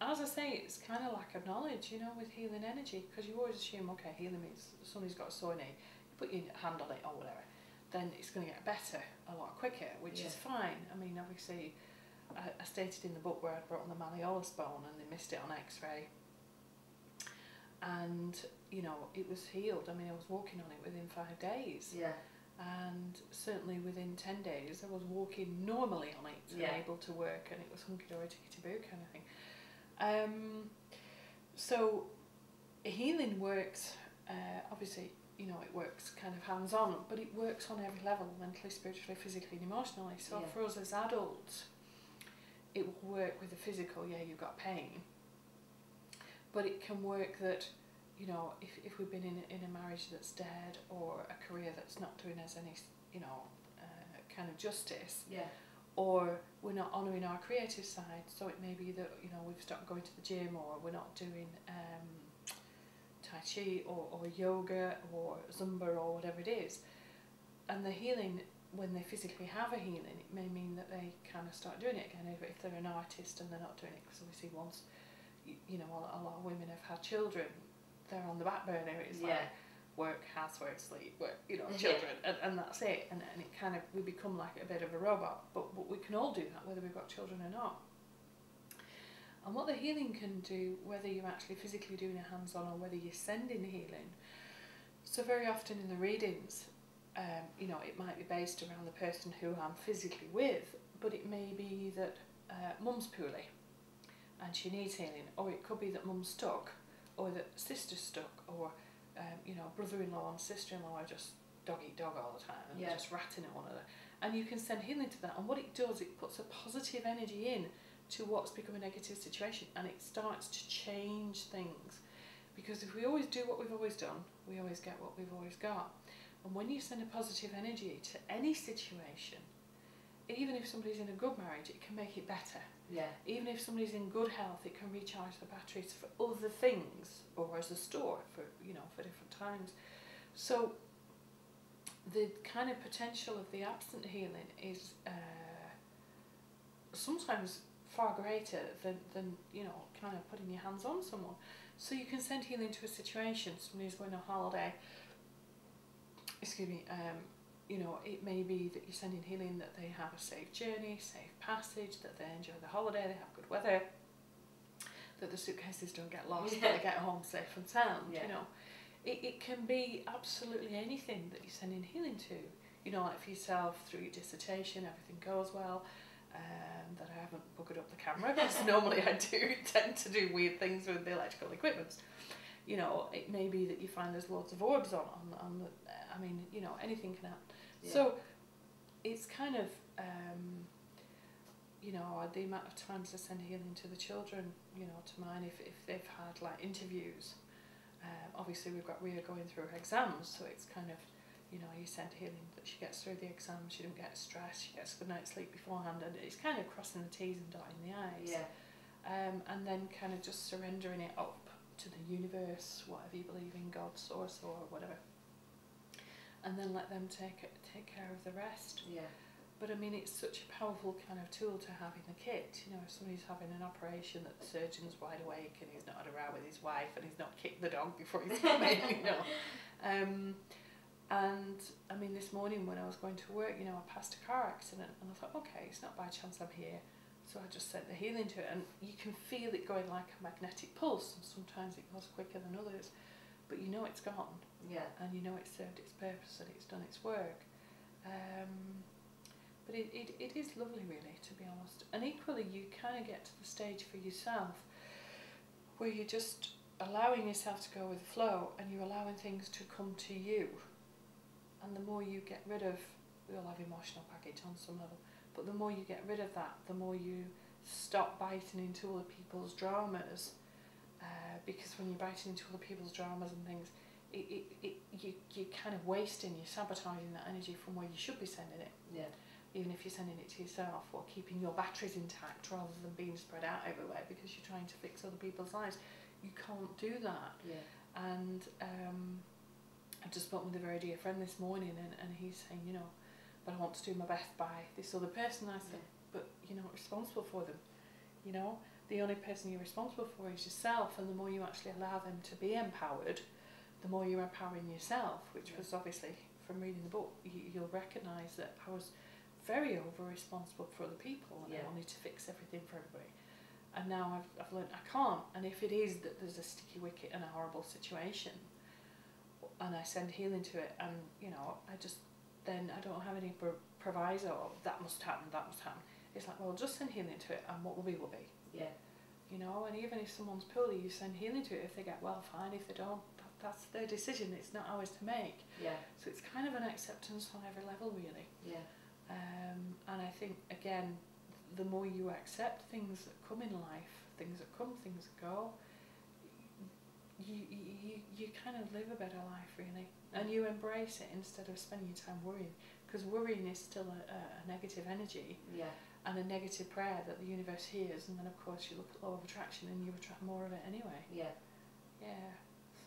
as I say, it's kind of like a knowledge, you know, with healing energy, because you always assume, okay, healing means somebody's got a sore knee, you put your hand on it or whatever, then it's going to get better a lot quicker, which is fine. I mean, obviously, I stated in the book where I'd brought on the malleolus bone and they missed it on x-ray, and you know, it was healed. I mean, I was walking on it within 5 days, and certainly within 10 days I was walking normally on it and able to work, and it was hunky-dory tickety-boo kind of thing. So healing works, obviously, you know, it works kind of hands-on, but it works on every level, mentally, spiritually, physically and emotionally. So for us as adults, it will work with the physical, you've got pain, but it can work that, you know, if we've been in a marriage that's dead, or a career that's not doing us any, you know, kind of justice, or we're not honouring our creative side, so it may be that, you know, we've stopped going to the gym, or we're not doing Tai Chi or yoga or Zumba or whatever it is, and the healing, when they physically have a healing, it may mean that they kind of start doing it again. If they're an artist and they're not doing it, because obviously once, you know, a lot of women have had children, they're on the back burner. It's like work, housework, sleep, work, you know, children, and that's it. And it kind of, we become like a bit of a robot. But we can all do that, whether we've got children or not. And what the healing can do, whether you're actually physically doing a hands-on or whether you're sending healing. So very often in the readings, you know, it might be based around the person who I'm physically with, but it may be that mum's poorly and she needs healing, or it could be that mum's stuck, or that sister's stuck, or you know, brother-in-law and sister-in-law are just dog eat dog all the time and just ratting at one another. And you can send healing to that, and what it does, it puts a positive energy in to what's become a negative situation, and it starts to change things. Because if we always do what we've always done, we always get what we've always got. And when you send a positive energy to any situation, even if somebody's in a good marriage, it can make it better. Even if somebody's in good health, it can recharge the batteries for other things, or as a store for, you know, for different times. So the kind of potential of the absent healing is sometimes far greater than, you know, kind of putting your hands on someone. So you can send healing to a situation. Somebody's going on holiday, excuse me, you know, it may be that you're sending healing that they have a safe journey, safe passage, that they enjoy the holiday, they have good weather, that the suitcases don't get lost, that they get home safe and sound, you know. It can be absolutely anything that you're sending healing to. You know, like for yourself, through your dissertation, everything goes well, that I haven't buggered up the camera, because normally I do tend to do weird things with the electrical equipment. You know, it may be that you find there's loads of orbs on the, I mean, you know, anything can happen. So it's kind of, you know, the amount of times I send healing to the children, you know, to mine, if they've had like interviews. Obviously we've got Rhea going through her exams, so it's kind of, you know, you send healing that she gets through the exams, she don't get stressed, she gets a good night's sleep beforehand, and it's kind of crossing the T's and dotting the I's. And then kind of just surrendering it up to the universe, whatever you believe in, God, source, or whatever, and then let them take care of the rest. But I mean, it's such a powerful kind of tool to have in the kit. You know, if somebody's having an operation that the surgeon's wide awake and he's not had a row with his wife and he's not kicked the dog before he's coming, you know. And I mean, this morning when I was going to work, you know, I passed a car accident, and I thought, okay, it's not by chance I'm here. So I just sent the healing to it, and you can feel it going like a magnetic pulse, and sometimes it goes quicker than others, but you know it's gone, and you know it's served its purpose and it's done its work. But it is lovely, really, to be honest. And equally, you kind of get to the stage for yourself where you're just allowing yourself to go with the flow, and you're allowing things to come to you. And the more you get rid of, we all have emotional baggage on some level, but the more you get rid of that, the more you stop biting into other people's dramas. Because when you're biting into other people's dramas and things, you're kind of wasting, you're sabotaging that energy from where you should be sending it. Even if you're sending it to yourself, or keeping your batteries intact rather than being spread out everywhere because you're trying to fix other people's lives. You can't do that. And I just spoke with a very dear friend this morning, and he's saying, you know, but I want to do my best by this other person. I said, but you're not responsible for them, you know. the only person you're responsible for is yourself, and the more you actually allow them to be empowered, the more you're empowering yourself, which was obviously, from reading the book, you'll recognise that I was very over-responsible for other people, and I wanted to fix everything for everybody. And now I've learned I can't, and if it is that there's a sticky wicket and a horrible situation, and I send healing to it, and you know, then I don't have any proviso of that must happen. It's like, well, just send healing to it, and what will be will be. Yeah. You know, and even if someone's poorly, you send healing to it. If they get well, fine. If they don't, that's their decision. It's not ours to make. Yeah. So it's kind of an acceptance on every level, really. Yeah. And I think, again, the more you accept things that come in life, things that come, things that go, you kind of live a better life, really, and you embrace it instead of spending your time worrying, because worrying is still a negative energy, and a negative prayer that the universe hears, and then of course you look at law of attraction and you attract more of it anyway. Yeah. So